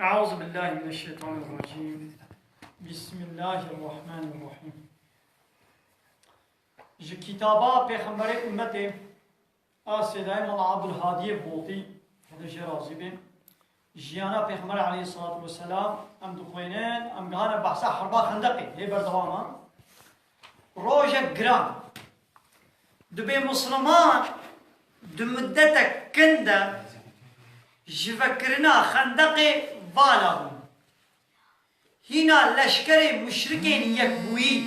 أعوذ بالله من الشيطان الرجيم. بسم الله الرحمن الرحيم. جي كتابا پیغمبر امت آسیدای مولا عبدالهادی بوطی هذا جرازي بين جيانا پیغمبر عليه الصلاة والسلام ام دخوينين ام قهانا بحثا حربا خندقي هي بردواما روجة جرام دبي مسلمان دمدتك كندا جفكرنا خندقي بالا هنا لشكري مشركين يكبوي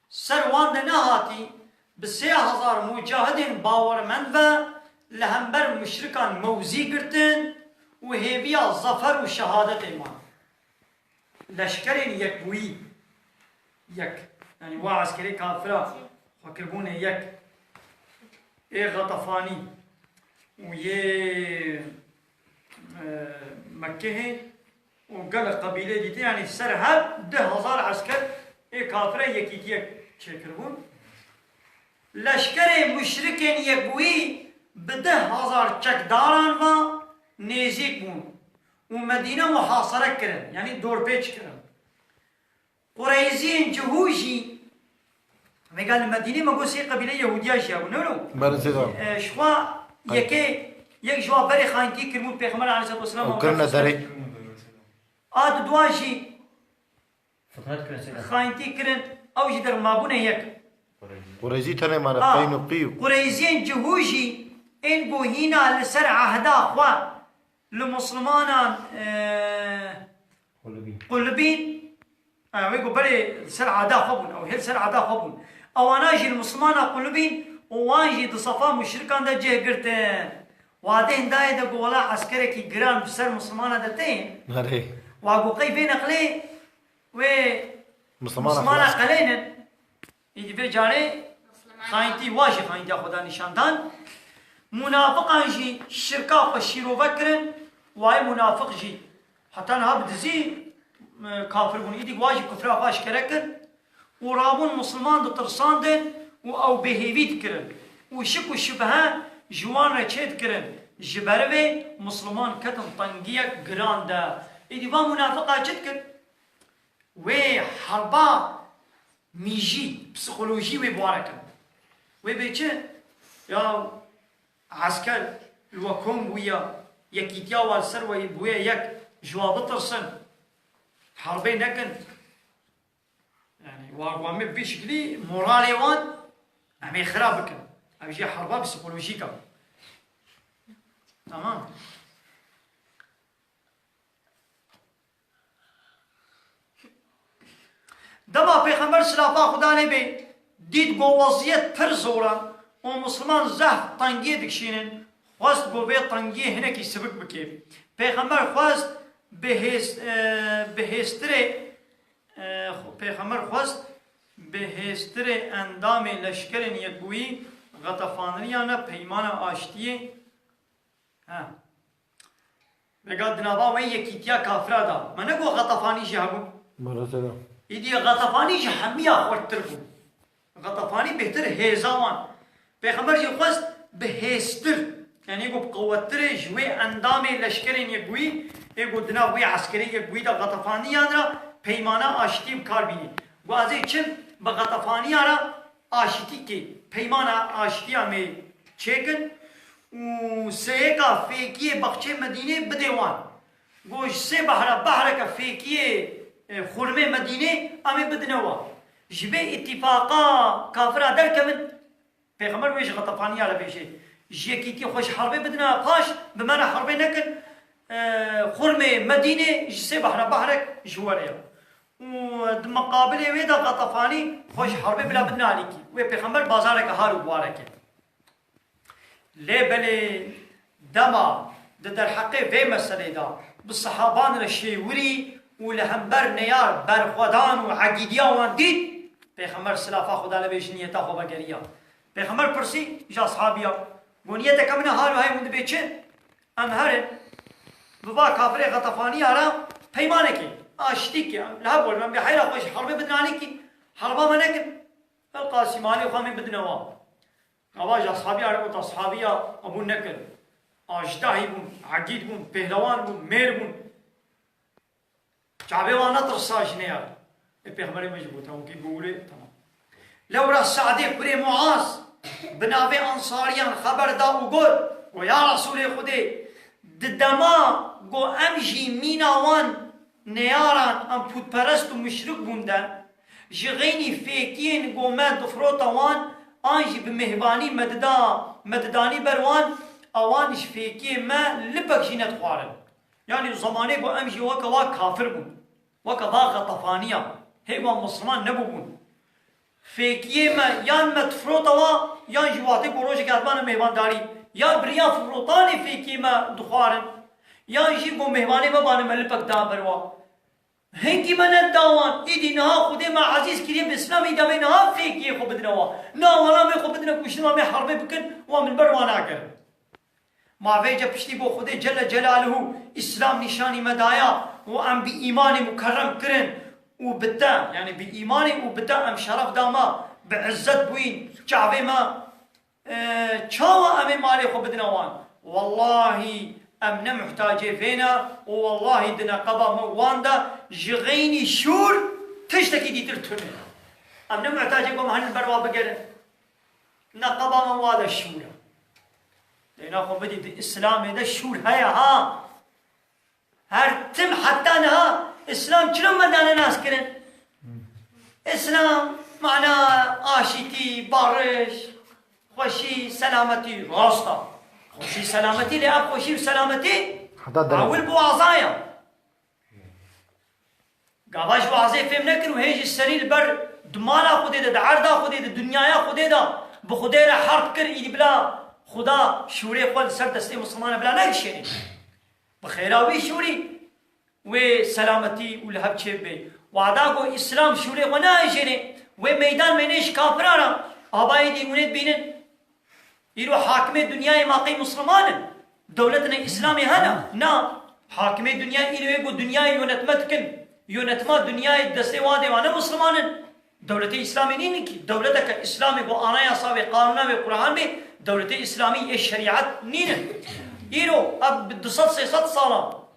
سروان نهاتي ب3000 مجاهدين باور من و لهمبر مشركان موزي قرتن وهيبيا ظفر وشهادة ما لشكرين يكبوي يك يعني وعسكري كافرة فكربون يك ايه غطفاني ويه مكة وقال قبيلة دي يعني سرهب 10,000 عسكر ايه كافرة يكيت يك شكربون لشكر مشركين يكبوي ب10,000 چکداران و نزیک بون و مدینه محاصره کرن یعنی دور پیچ کرن قریزین جهوشی میگن مدینه مگو سی قبیله یهودیه شیا بون نولو شوا یک جواب بری خانتی کرمون پیغمبر علیه السلام او کرنه داری آد دواشی خانتی کرن او جی در مابونه یک قريزي تاني مانا قين وقيو قريزين جهوشي إن بوهينا لسر عهدا أخوة لمسلمان قلبين ويقول بلي سر عهدا خبون أو هل سر عهدا خبون أو أناجي المسلمان قلبين وواجي دصفا مشركان دا جه قرتين وعدين داي دا قولا عسكري كي قران بسر مسلمان دتين ناري وعقو قيبين أقلي و مسلمان قلين يجي بجاري خاينتي واجي خاينتي خدا نشاندان منافقان جي الشركة فشيرو بكرن واي منافق جي حتى نها بدزي كافر بون يدي واجي كفر باش كركن ورابون مسلمان دو ترسان دن او بهيفيت كرن وشك وشبهان جوان رچيت كرن جبروي مسلمان كتن طنقية جران دا يدي با منافقا جد كرن وي حربا ميجي بسيكولوجي وبواركن وبيجي يا عسكر الوكم ويا يكيتيا والسر ويبويا يك جواب ترسن حربين نكن يعني واقوامي بشكلي مورالي وان امي خرابكن امي حربا بسيكولوجيكا تمام دما پیغمبر سلافا خدا نبی دید گو وضعیت پر زورا و مسلمان زهف تنگی دکشینن خواست گو به تنگی هنکی سبک بکی پیغمبر خواست بهستر اندام لشکرین یکوی غطفانریانا پیمان آشتیه بگاد دنابا وی یکیتیا کافرا دا منه گو غطفانی جهبون مرتبه يدي غطفاني جحمية خورتربو غطفاني بهتر هيزاوان پیغمبر جي خواست بهستر يعني يقول بقوتر جوي اندامي لشكرين يقوي يقول دنا وي عسكري يقوي دا غطفاني يادرا پیمانا آشتی بکار بینی و از این چم بغطفانی را آشتی که پیمانا آشتی همه چکن و سه کا فیکیه بخچه مدینه بدوان گوش سه بحره کا فیکیه خرمه مدینه امی بدنوا جبه اتفاقا کافر در کمن پیغمبر ویش غطفانی علا بیشه جیکی که خوش حربه بدنا پاش بمعنى حربه نکن خرمه مدینه جسه بحره جواریا و مقابل ویدا غطفانی خوش حربه بلا بدنا علیکی و پیغمبر بازار که هارو بوارکه لبلی دما در حقه وی مسئله دا بالصحابان رشیوری ولهمبر نيار برخودان وعقيديان ديد پیغمبر سلافا خدا لبيش نيتا خوبا گريا پیغمبر پرسي جا صحابيا بنيتا كمنا حالو هاي مند بيچن ام هرن بابا كافر غطفاني ارا پیمانكي اشتيكي لا بول من بحيرا خوش حرب بدنانيكي حربا منك القاسماني وخامي بدنوا ابا جا صحابيا ارا صحابيا ابو نكر آجداهی بون عقید بون پهلوان بون میر بون چابه وانا ترساش نیار پیغمبر مجبوط هم کی بوله تمام لورا سعدی کوری معاذ بناوی انصاریان خبر دا و گل و یا رسول خودی ددما گو امجی میناوان نیاران ام پود پرست و مشرک بوندن جغینی فیکین گو مد فروتوان آنجی بمهبانی مددانی بروان اوانش فیکی ما لبک جینت خوارن یعنی زمانه گو امجی وکا وا کافر بون وکا وا غطفانیا هیوان مسلمان نبو بون فیکیه ما یان متفروتوا یان جواتی گروش کاتبان مهبانداری یا بریا فروتانی فیکی ما دخوارن یان جی گو مهبانی مبانه ملپک دا بروا هنگی من داوان ایدی نها خوده ما عزیز کریه بسلام ایدا می نها فیکیه خو بدنوا نا والا می خو بدنوا کشنوا می حربه بکن و من بروانا کر ما ویجا پشتی بو خوده جل جلاله اسلام نشانی مدایا و ام بی ایمان مکرم کرن و بدا يعني بإيماني وبدا أم شرف داما بعزت بوين شعبي ما شاوا أمي مالي خو بدنا وان والله أمنا محتاجة فينا والله دنا قبا موان دا جغيني شور تشتكي دي ترتوني أمنا محتاجة قوم هن البروا بقرن نقبا موان دا الشورة لأنه خو بدي الإسلام دا الشور هيا ها هرتم حتى نها اسلام چرا مدانه ناس کرن اسلام معنا آشتی بارش خوشی سلامتی راستا خوشی سلامتی لعب خوشی و سلامتی اول بوعظایا قاباش بوعظای فهم نکن و هیچ سریل بر دمالا خودی ده عرضا خودی ده دنیایا خودی ده بخودی را حرب کر ایدی بلا خدا شوری خود سر دستی مسلمان بلا نگشنی بخیراوی شوری و سلامتی و لحب چه بی وعدا کو اسلام شوره و نایجنه و میدان منش کافرارا آبای دیگونت بینن ایرو حاکم دنیای ماقی مسلمانن دولتنا اسلامی هنا نا حاکم دنیا ایرو کو دنیای یونتمت کن یونتما دنیای دسته واده وانا مسلمانن دولت اسلامی نین کی دولتک اسلامی کو آنایا صاحب قانونا و قرآن به دولت اسلامی شریعت نین ایرو اب 200 سالا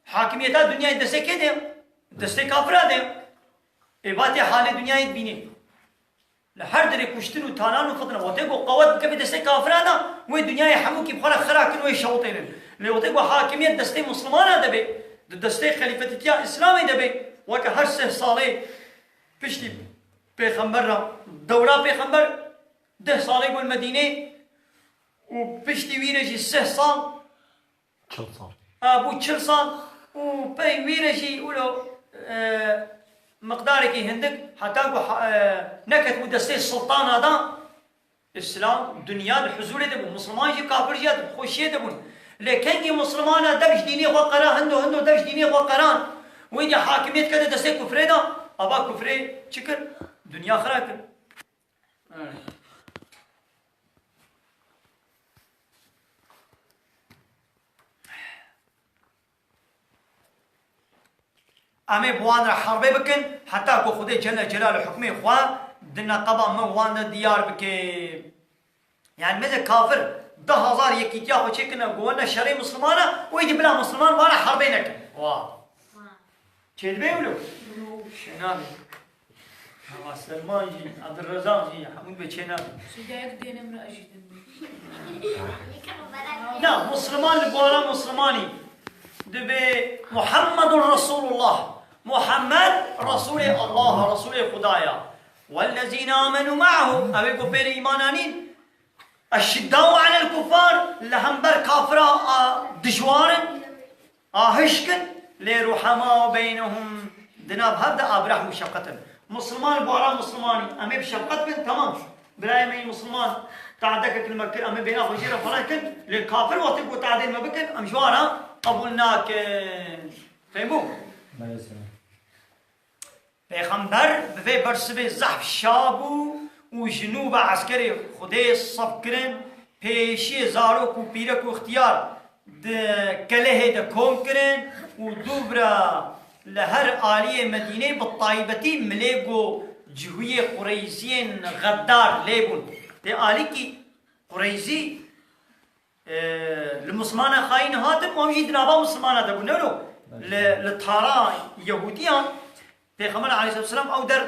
حاکمیت دنیا دسته که دیم دسته کافر دیم ایبات حال دنیا بینی لهر در کشتن و تانان و فتنه وقتی کو قوت که دسته کافر دا و دنیای همو کی بخوره خرا کنو شوطین لوقتی کو حاکمیت دسته مسلمان ده به دسته خلیفتیت اسلامی ده به و که هر 3 ساله پشتی پیغمبر را دوره پیغمبر 10 ساله گل مدینه و پشتی ویرجی 3 سال 40 سال ابو 40 سال و بي ويرجي ولو مقدارك هندك حتى نكت ودستي السلطان هذا اسلام دنيا الحزول دبون مسلمان جي كافر جاد خوشيه دبون لكن جي مسلمان دبش ديني خو قرا هندو دبش ديني خو قران ويجي حاكميت كده دستي كفر ده ابا كفر شكر دنيا خراك امي بوان حربي بكن حتى كو خدي جل جلاله حكمي خوا دنا قبا موان ديار بكي يعني مثل كافر 10,000 يكيتيا خو چكنا قولنا شري مسلمانه ويجي بلا مسلمان وانا حربي نكن واه چيل بيولو شنابي هوا سلمان جي عبد الرزاق جي حمود بچنابي سجايك دين امرأة جدا لا مسلمان لبوانا مسلماني دبي محمد رسول الله محمد رسول الله رسول خدايا والذين آمنوا معه أبيكو بير إيمانانين الشداء على الكفار لهمبر كافرا دجوارن هشكن لرحماء بينهم دناب هذا أبرح مشقة مسلمان بورا مسلماني أمي بشقة بن تمام براي مي مسلمان تعدك المكر أمي بينا خجيرة فلاكن للكافر وطيب تعدين ما بكن أمجوارا قبولناك فهمو پیغمبر به برسبه زحف شابو و جنوب عسکری خدای صف کرن پیشی زارو و پیرک و اختیار کله ده کم کرن و دوبرا لهر آلیه مدینه بالطایبتی ملیگو جهوی قریزین غدار لیبون ده آلی کی قريزي المسلمان خاين هاتم وهم يدنابا مسلمان هذا قلنا له للطارا يهوديان پیغمبر عليه الصلاة والسلام او در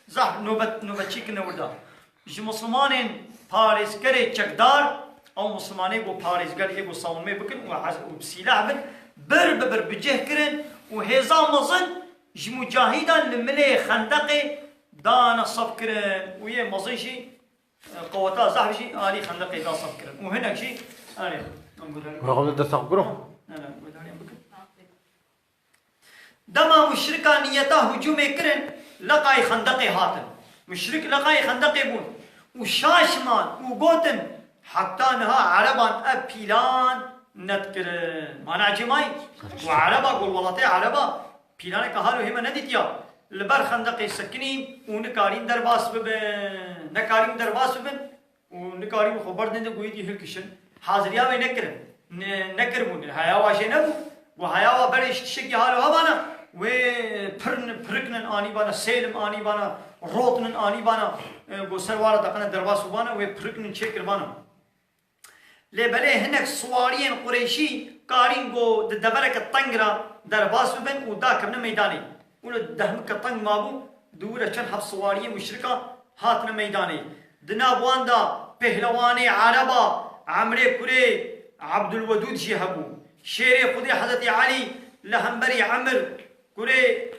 زح نوبت چیک نوردا جو مسلمان پارس کرے چکدار او مسلمانه بو پارس گر ایگو سامه بکن و بسلاح بن بر بجه کرن و هزا مزن جو مجاهدان لملي خندق دان صف کرن و يه مزن شي قوتا زحف شي آلي خندق دا صف کرن و هناك شي آلي ورغم درس أخبره دما مشركا نيتا هجوم كرن لقاي خندق هاتن مشرك لقاي خندق بون وشاشمان وقوتن حتى نها عربان أبيلان نتكرن معنى جماي وعربا قول والله عربا بيلان كهالو هما نديتيا لبر خندق سكنين ونكارين درباس ببن نكارين درباس ببن ونكارين خبر دنده قويدي هلكشن حاضريا ونكرن نكربون هيا واشي نبو وهيا وبرش تشكي هالو هبانا و پرکنن آنی بانا سیلم آنی بانا روتنن آنی بانا گو سروارا دقنا درباسو بانا و پرکنن چکر بانا لبله هنک سوارین قریشی کارین گو دبرک تنگرا درباسو بن و دا کبن میدانی اون دهمک تنگ مابو دوره چند حب سوارین مشرکا هاتن میدانی دنابوان دا پهلوان عربا عمري كوري عبد الودود شهبو شيري خدي حضرت علي لهمبري عمر كوري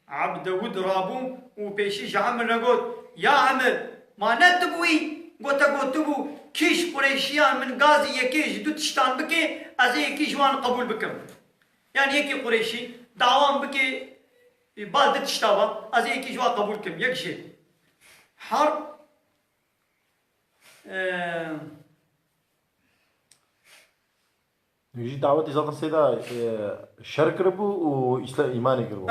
عبد داود رابو وبيشيش عمر نقول يا عمر ما نتبوي قوتبو كيش قريشيان من غازي يكيش دو تشتان بكي ازي كيش وان قبول بكم يعني يكي قريشي دعوان بكي بالد تشتاوا ازي كيش وان قبول كم يكشي حرب يجي دعوة إذا سيدا شرك ربو وإسلام إيماني كربو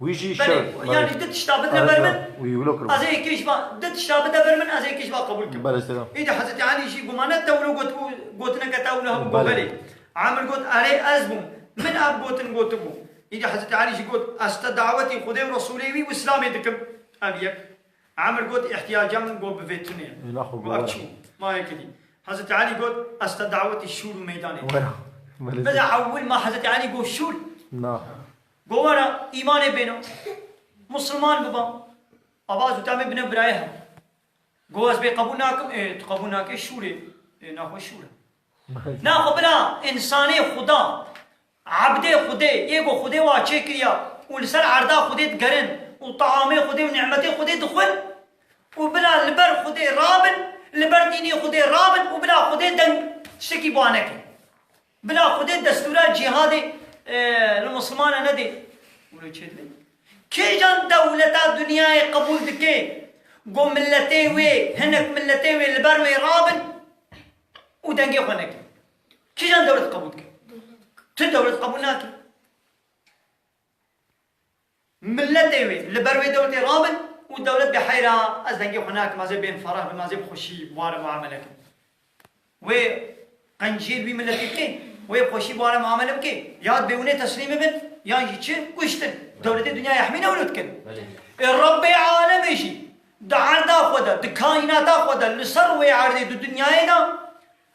ويجي شرك يعني دت شتابت نبرمن ويقولوا كربو ازي كيش با دت شتابت نبرمن ازي كيش با قبول كم بلا سيدا إذا حضرت علي شي قمانات تولو قوتنا كتاولها بقبلي عامل قوت علي أزبم من أب قوتن قوتبو إذا حضرت علي شي قوت استدعوتي خدي ورسولي وإسلامي دكم أبيك عامل قوت احتياجا قوت بفيتني ما هيك دي حضرت علي قوت استدعوتي الشور ميداني بس أول ما حضرت علي قوت شور نعم قوانا إيماني بينه مسلمان بابا آواز وتامي بنا برايها قواز بي قبولناكم تقبولناك شوري ناخو شورة ناخو بلا إنساني خدا عبد خدا يقو خدا واچه كريا ولسر عرضا خدا تقرن وطعامي خدا ونعمتي خدا دخل وبلا لبر خدا رابن لبر ديني خدا رابن وبلا خدا دن شكي بوانك بلا خدا دستورات جهادي المسلمان ندي ولو چه كي جان دولتا دنيا قبول دكي قو ملتي وي هنك ملتي وي لبر وي رابن ودنگي خونك كي جان دولة قبول دكي دولة قبولناكي ملتي وي لبر وي دولة رابن ودولة بحيرة از دنگي خوناك مازي بين فرح مازي بخوشي بوار معاملك وي قنجير بي ملتي كي وي بخوشي بوار معاملك كي ياد بيوني تسليم بن يعني چه كشتن دولة الدنيا يحمينا ولدكن الرب عالم شي دعال دا خدا دكاينات دا خدا لسر وي عرضي دو دنيا دا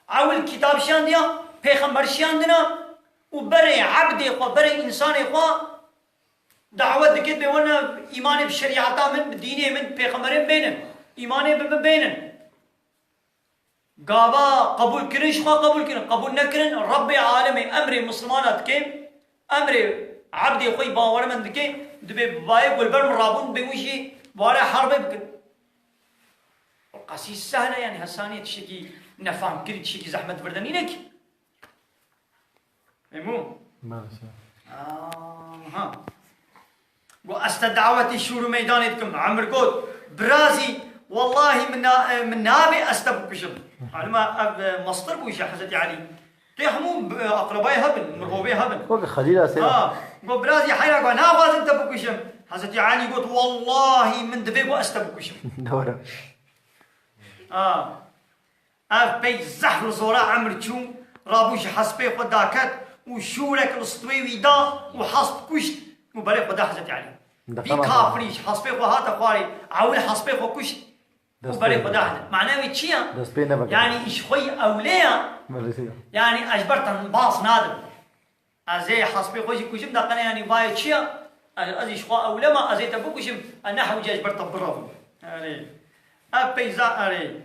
اول كتاب شان ديا پیغمبر شان دنا وبري عبد خو بري انسان خو دعوت دكت بيونا ايمان بشريعتا من بدينه من پیغمبرين بينن ايمان بينن قابا قبول كرنش خو قبول كرن قبول نكرن رب عالم امر مسلمانات كيم امر عبدي خوي باور من دكي دبي باي والبر مرابون بيوشي ولا حرب بكن قاسيس سهله يعني هسانيه تشكي نفهم كل تشكي زحمه بردنينك مو ها واستدعوتي شور ميدانكم عمر قود برازي والله من نابي استبكشم على ما مصدر بوش حضرت علي تيحمو اقرباي هبن مرغوبي هبن وقت خليل سيدا قو برازي حيرا قو ناواز انت بكشم حضرت علي قلت والله من دبيب واستبكشم دورة اف بيت زحر زورا عمر تشوم رابوش حسبي خداكت وشورك الاسطوي ويدا وحسب كشت وبالي خدا حضرت علي بي كافريش حسبي خو هات خواري عول حسبي خو كشت وبري خداحنا معناه تشيا دست بي نبقى يعني إيش خوي أولياء يعني أجبرتن باص نادم أزي حسبي خوشي كوشم دقنا يعني باي تشيا أزي شخوا أولياء ما أزي تبو كوشم أنا حوجي أجبرتن برافو أري أبيزا أري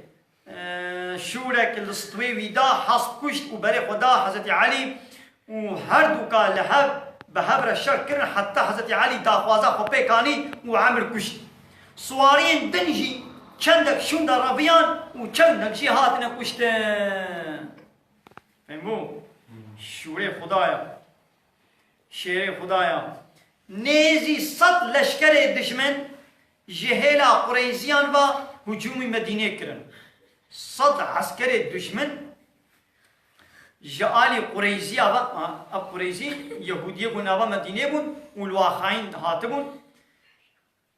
شورك الاسطوي ودا حسب كشت وبري خدا حضرت علي وهردو كان لهب بهبر الشر كرن حتى حضرت علي داخوازا خبي كاني وعمر كشت سوارين دنجي چندك شون در ربيان وچندك شي هاتنا كشتن فهمو شوري خدايا شيري خدايا نيزي صد لشكر دشمن جهيلا قريزيان و هجوم مدينة كرن صد عسكر الدشمن جالي قريزيا و قريزي يهودية بنا و مدينة بن والواخعين هاتبون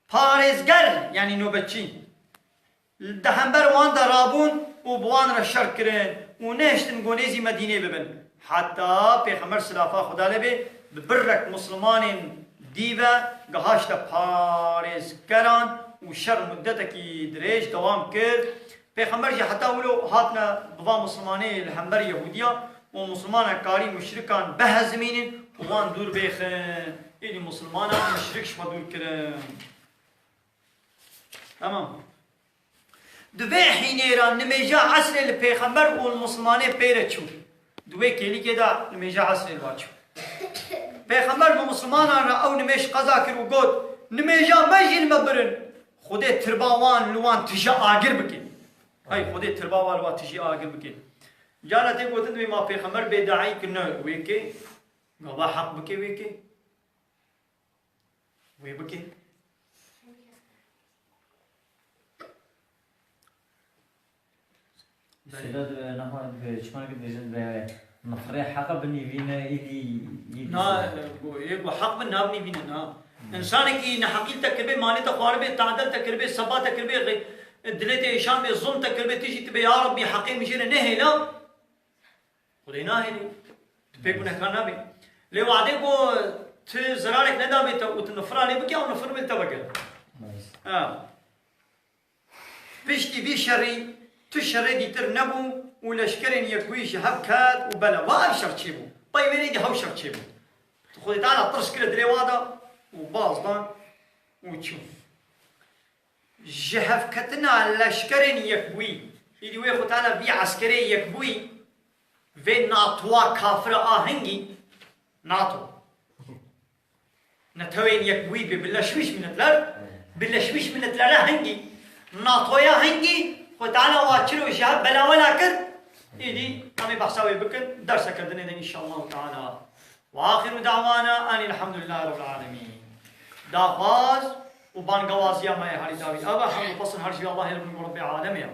پارزگر يعني نوبتشي دهنبر وان درابون و بوان را شر کرن و نهشتن گونيزي مدينة ببن حتى پیغمبر سلافا خدا لبه ببرك مسلمان ديوه گهاشت پارزگران و شر مدتكي دريج دوام كر پیغمبر جي حتى ولو هاتنا بوا مسلماني الهنبر يهودية و مسلمان كاري مشركان بهزمين وان دور بيخن يعني مسلمان مشركش ما دور كرن تمام دوی حینیران نمیجا عصر الپیغمبر و المسلمانه پیره چو دوی کلی که دا نمیجا عصر الواچو پیغمبر و مسلمانان را او نمیش قضا کر و گود نمیجا مجیل مبرن خود ترباوان لوان تجا آگر بکن های خود ترباوان لوان تجا آگر بکن جانتی گوتن دوی ما پیغمبر بیدعی کنه ویکی گوا حق بکی ویکی وی بکی سيدات نحن بشمال كده جد نفرح حق بني فينا إلي نا يبغى حق بنا بني فينا نا إنسان كي نحقيل تكربة ماني تقاربة تعدل تكربة سبا تكربة دلته إيشان بالظلم تكربة تيجي تبي يا ربي حقي مشينا نهي لا خلينا هني تبي كنا كنا بي لو عادي كو تزرارك ندامي وتنفراني بكي أو نفر بالتبكر بيشتي بيشري تشري ديتر نبو ولشكرين يكويش هبكات وبلا وابشر تشيبو طيب يريد هوشر تشيبو تخذي تعالى طرش كده دريوادا وبازبان وتشوف جهفكتنا لشكرين يكوي يدي ويخو تعالى في عسكري يكوي في ناطوا كافر آهنجي ناطو نتوين يكوي باللشويش من التلر باللشويش من التلر هنجي ناطويا هنجي وتعالى واتشلو شهاب بلا ولا كر يدي أمي بحساوي بكن درس كردنا إن شاء الله تعالى وآخر دعوانا أن الحمد لله رب العالمين دافاز وبان قوازيا ما يهاري داوي أبا حمد فصل هرشي الله رب العالمين